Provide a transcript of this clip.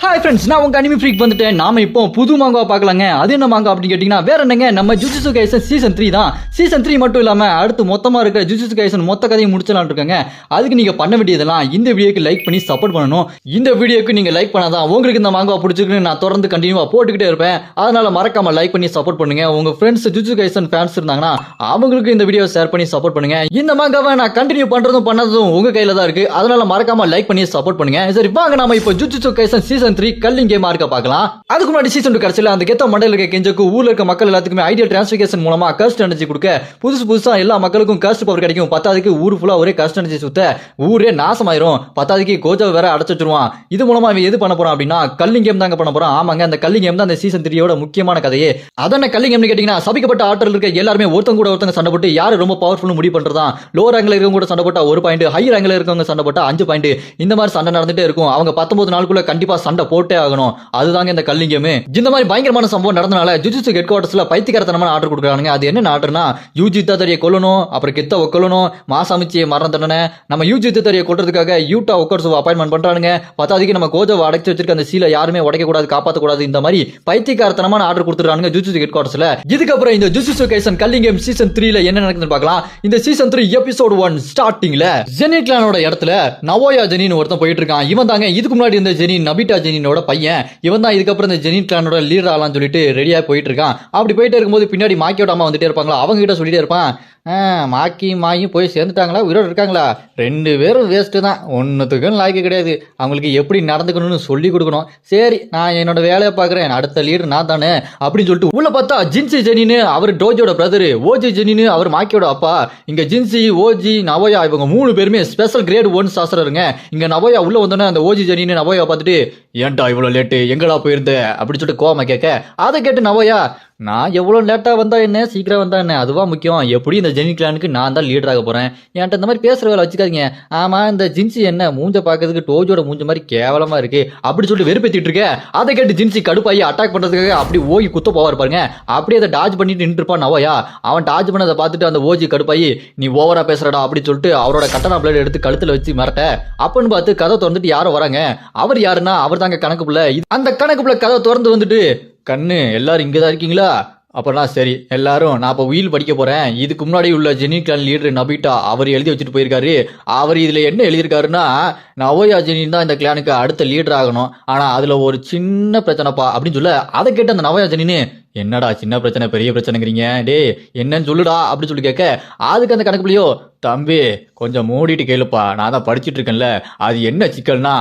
Hi friends, நான் உங்க anime freak வந்துட்டேன். நாம இப்போ புது மாங்கா பார்க்கலாங்க. அது என்ன மாங்கா அப்படின்னு கேட்டீங்கன்னா வேற என்னங்க, நம்ம ஜுஜுட்சு கைசன் சீசன் 3 தான். சீசன் 3 மட்டும் இல்லாம அடுத்து மொத்தமா இருக்கிற ஜுஜுட்சு கைசன் மொத்த கதையும் முடிச்சலாம்னு இருக்காங்க. அதுக்கு நீங்க பண்ண வேண்டியதெல்லாம் இந்த வீடியோக்கு லைக் பண்ணி சப்போர்ட் பண்ணணும். இந்த வீடியோக்கு நீங்க லைக் பண்ணாதான் உங்களுக்கு இந்த மாங்கா பிடிச்சிருக்குன்னு நான் தொடர்ந்து கண்டினியூவா போட்டுக்கிட்டே இருப்பேன். அதனால மறக்காம லைக் பண்ணி சப்போர்ட் பண்ணுங்க. உங்க ஃப்ரெண்ட்ஸ் ஜுஜுட்சு கைசன் ஃபேன்ஸ் இருந்தாங்கன்னா அவங்களுக்கு இந்த வீடியோ ஷேர் பண்ணி சப்போர்ட் பண்ணுங்க. இந்த மாங்காவை நான் கண்டினியூ பண்றதும் பண்ணதும் உங்க கையில தான் இருக்கு. அதனால மறக்காம லைக் பண்ணி சப்போர்ட் பண்ணுங்க. சரி வாங்க நாம இப்போ ஜுஜுட்சு கைசன் சீசன் 3 கல்லிங் கேம் மார்க்க பார்க்கலாம். அதுக்கு முன்னாடி சீசன் 2 கடைசில அந்த கெத்த மண்டையில இருக்க கெஞ்சக்கு ஊர்ல இருக்க மக்கள் எல்லாத்துக்குமே ஐடியா டிரான்ஸ்ஃபிகேஷன் மூலமா கஸ்ட் எனர்ஜி கொடுக்க புதுசா எல்லா மக்களுக்கும் கஸ்ட் பவர் கிடைக்கும். பத்தாவதுக்கு ஊர் ஃபுல்லா ஒரே கஸ்ட் எனர்ஜி சுத்த ஊரே நாசமாயிரும். பத்தாவதுக்கு கோஜா வேற அடைச்சு வச்சிருவான். இது மூலமா அவன் எது பண்ண போறான் அப்படின்னா கல்லிங் கேம் தாங்க பண்ண போறான். ஆமாங்க, அந்த கல்லிங் கேம் தான் அந்த சீசன் 3யோட முக்கியமான கதையே. அதான கல்லிங் கேம்னு கேட்டீங்கன்னா சபிக்கப்பட்ட ஆற்றல் இருக்க எல்லாருமே ஒருத்தங்க கூட ஒருத்தங்க சண்டை போட்டு யாரு ரொம்ப பவர்ஃபுல் முடிவு பண்றதா. லோ ரேங்க்ல இருக்கவங்க கூட சண்டை போட்டா 1 பாயிண்ட், ஹை ரேங்க்ல இருக்கவங்க சண்டை போட்டா 5 பாயிண்ட். இந்த மாதிரி சண்டை நடந்துட்டே இருக்கும். அவங்க 19 நாளுக்குள்ள கண்டிப்பா சண்டை போட்டே ஆகணும். அதுதாங்க இந்த கல்லிங் கேம். இந்த மாதிரி பயங்கரமான சம்பவம் நடந்தனால ஜுஜுட்சு ஹெட் குவார்டர்ஸ்ல பைத்தியக்காரத்தனமான ஆர்டர் கொடுக்குறாங்க. அது என்ன ஆர்டர்னா யூஜி தரிய கொல்லணும், அப்புறம் கெத்த கொல்லணும், மாசாமிச்சி மரண தண்டனை. நம்ம யூஜி தரிய கொல்றதுக்காக யூட்டா ஒக்கர்ஸ் அப்பாயின்மெண்ட் பண்றானுங்க. பத்தாவதுக்கு நம்ம கோஜாவை அடைச்சு வச்சிருக்க அந்த சீலை யாருமே உடைக்க கூடாது, காப்பாற்ற கூடாது. இந்த மாதிரி பைத்தியக்காரத்தனமான ஆர்டர் கொடுத்துறானுங்க ஜுஜுட்சு ஹெட் குவார்டர்ஸ்ல. இதுக்கப்புறம் இந்த Jujutsu Kaisen culling game season 3ல என்ன நடக்குதுன்னு பார்க்கலாம். இந்த சீசன் 3 எபிசோட் 1 ஸ்டார்டிங்ல ஜெனி கிளானோட இடத்துல நவோயா ஜெனின்னு ஒருத்தன் போயிட்டு இருக்கான். இவன் தாங்க இதுக்கு முன்னாடி இந்த ஜெனி நபிட்டா ஜெனினோட பையன். இவன் தான் இதுக்கப்புறம் இந்த ஜெனி கிளானோட லீடர் ஆகலாம்னு சொல்லிட்டு ரெடியா போயிட்டு இருக்கான். அப்படி போயிட்டே இருக்கும்போது பின்னாடி மாக்கியோட அம்மா வந்துட்டே இருப்பாங்களா. அவங்க கிட்ட சொல்லிட்டே இருப்பான், மாக்கி மாயும் போய் சேர்ந்துட்டாங்களா, உயிரோடு இருக்காங்களா, 2 பேரும் வேஸ்ட்டு தான், ஒன்றுத்துக்கும் லாய்க்கு கிடையாது, அவங்களுக்கு எப்படி நடந்துக்கணும்னு சொல்லி கொடுக்கணும். சரி நான் என்னோட வேலையை பார்க்குறேன், அடுத்த லீடர் நான் தானே அப்படின்னு சொல்லிட்டு உள்ள பார்த்தா ஜின்சி ஜெனின்னு அவர் டோஜோட பிரதரு, ஓஜி ஜெனின்னு அவர் மாக்கியோட அப்பா. இங்க ஜின்சி, ஓஜி, நவோயா இவங்க 3 பேருமே ஸ்பெஷல் கிரேட் 1 சாஸ்திரருங்க. இங்க நவோயா உள்ள வந்தோன்னே அந்த ஓஜி ஜெனின்னு நவோயா பார்த்துட்டு ஏன்டா இவ்வளோ லேட்டு, எங்கடா போயிருந்த அப்படின்னு சொல்லிட்டு கோவமா கேட்க, அதை கேட்டு நவோயா நான் எவ்வளோ லேட்டாக வந்தா என்ன, சீக்கிரம் வந்தா என்ன, அதுவா முக்கியம், எப்படி இந்த ஜெனி கிளானுக்கு நான் தான் லீடர் ஆக போகிறேன், என்கிட்ட இந்த மாதிரி பேசுகிற வேலை வச்சுக்காதீங்க. ஆமாம் இந்த ஜின்சி என்ன மூஞ்ச பார்க்கறதுக்கு டோஜோட மூஞ்ச மாதிரி கேவலமாக இருக்கு அப்படி சொல்லிட்டு வெறுப்பேற்றிட்டு இருக்க. அதை கேட்டு ஜின்சி கடுப்பாகி அட்டாக் பண்ணுறதுக்காக அப்படி ஓகி குத்த போவார் பாருங்க. அப்படியே அதை டாஜ் பண்ணிட்டு நின்றுப்பான் நவோயா. அவன் டாஜ் பண்ணதை பார்த்துட்டு அந்த ஓஜி கடுப்பாகி நீ ஓவரா பேசுறடா அப்படின்னு சொல்லிட்டு அவரோட கட்டணா பிளேட் எடுத்து கழுத்தில் வச்சு மிரட்ட. அப்பன்னு பார்த்து கதை திறந்துட்டு யாரோ வராங்க. அவர் யாருன்னா அவர் தாங்க கணக்கு பிள்ளை. அந்த கணக்கு பிள்ளை கதை திறந்து வந்துட்டு கண்ணு எல்லாரும் இங்கதான் இருக்கீங்களா, அப்பனா சரி எல்லாரும் நான் இப்போ உயில் படிக்க போறேன். இதுக்கு முன்னாடி உள்ள ஜெனி கிளான் லீடர் நபிட்டா அவர் எழுதி வச்சுட்டு போயிருக்காரு. அவர் இதுல என்ன எழுதியிருக்காருன்னா நவோயா ஜெனி தான் இந்த கிளானுக்கு அடுத்த லீடர் ஆகணும், ஆனா அதுல ஒரு சின்ன பிரச்சனைப்பா அப்படின்னு சொல்ல. அதை கேட்டு அந்த நவோயா ஜெனின்னு என்னடா சின்ன பிரச்சனை பெரிய பிரச்சனைங்கிறீங்க, டே என்னன்னு சொல்லுடா அப்படின்னு சொல்லி கேட்க, அதுக்கு அந்த கணக்குலையோ தம்பி கொஞ்சம் மூடிட்டு கேளுப்பா, நான் தான் படிச்சுட்டு இருக்கேன்ல, அது என்ன சிக்கல்னா